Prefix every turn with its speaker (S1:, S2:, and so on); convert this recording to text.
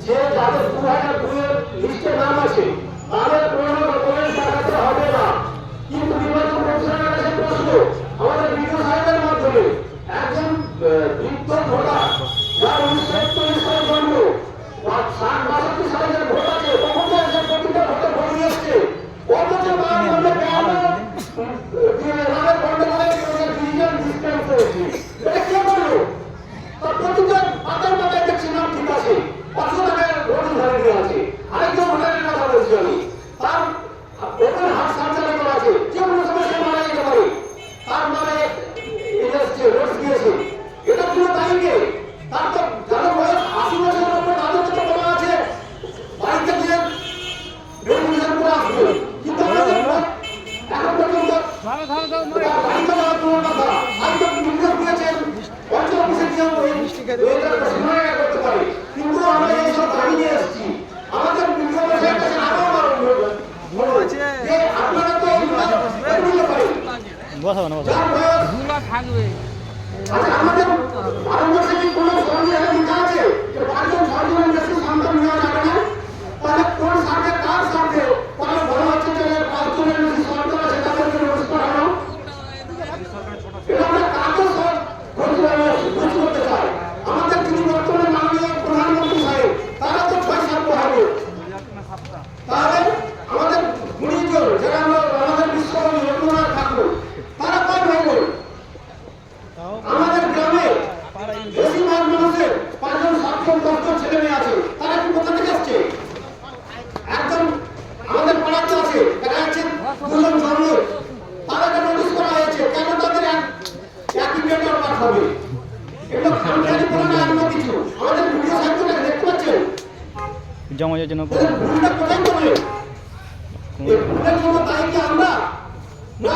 S1: যে যাদের 2002 এর লিস্টে নাম আছে তাদের কোনো ডকুমেন্টস দেখাতে হবে না। কিন্তু নির্বাচন কমিশনের কাছে প্রশ্ন, আমাদের বিডিও সাহেবের মাধ্যমে একজন বৃদ্ধ ভোটার যার 1941 সালে জন্ম, 62 সালে যে ভোট আছে তখন তো একজন প্রতিটা ভোটে ভোট দিয়েছে, অথচ তার মধ্যে নামের গন্ডগোলে ডিজিটাল ডিসপ্যান্স হয়েছে। এটা কে করলো? তার প্রতিটা পাতার পাতায় দেখছি নাম ঠিক আছে, অথচ তাকে ভোট ধরে দেওয়া আছে। আরেকজন ভোটারের কথা বলছি আমি, তার ওপেন হার্ট সার্জারি করা আছে, যে কোনো সময় সে মারা যেতে পারে, তার নামে নোটস দিয়েছে। এটা পুরো তাইকে তার তো যাদের বয়স 80 বছরের উপর তাদের তো বলা আছে বাড়িতে গিয়ে ভেরিফিকেশন করে আসবে। কিন্তু আমাদের এখন পর্যন্ত বাড়িতে যাওয়ার কোনো কথা হয়তো নির্দেশ দিয়েছেন অঞ্চল অফিসে গিয়ে করতে পারে। কিন্তু আমরা এইসব দাবি নিয়ে এসেছি আমাদের বিডিও সাহেবের কাছে আরো যে আপনারা তো দিতে পারেন যার বয়স
S2: থাকবে।
S1: আচ্ছা, আমাদের ভারতবর্ষে কি কোনো সংবিধানে লেখা আছে যে 5 জন 6 জনের বেশি সন্তান নেওয়া যাবে না? তাহলে কোন স্বার্থে কার স্বার্থে কোনো বড় হচ্ছে যে 5 জনের বেশি সন্তান আছে তাদেরকে নোটিশ করানো? এটা আমরা কাকে খোঁজ করতে চাই? আমাদের যিনি বর্তমানে মাননীয় প্রধানমন্ত্রী সাহেব তারা তো 6-7 হবে। তাহলে আমাদের গুণীজন যারা আমাদের বিশ্বকবি রবীন্দ্রনাথ ঠাকুর তারা কয় ভাই বোন? আমাদের গ্রামে বেশিরভাগ মানুষের 5 জন 7 জন 10 জন ছেলে মেয়ে আছে, তারা কি কোথা থেকে আসছে? একদম আমাদের পাড়াতে আছে, দেখা যাচ্ছে 2 জন জন্ম, তাদেরকে নোটিশ করা হয়েছে, কেন তাদের একই ডেট অফ বার্থ হবে? এগুলো খামখেয়ালি করে না অন্য কিছু। আমাদের ভিডিও সাহিত্যটা দেখতে পাচ্ছেন
S3: জমা যোজনা
S1: ভুলটা কোথায় করবে? এই ভুলের জন্য তাই কি আমরা না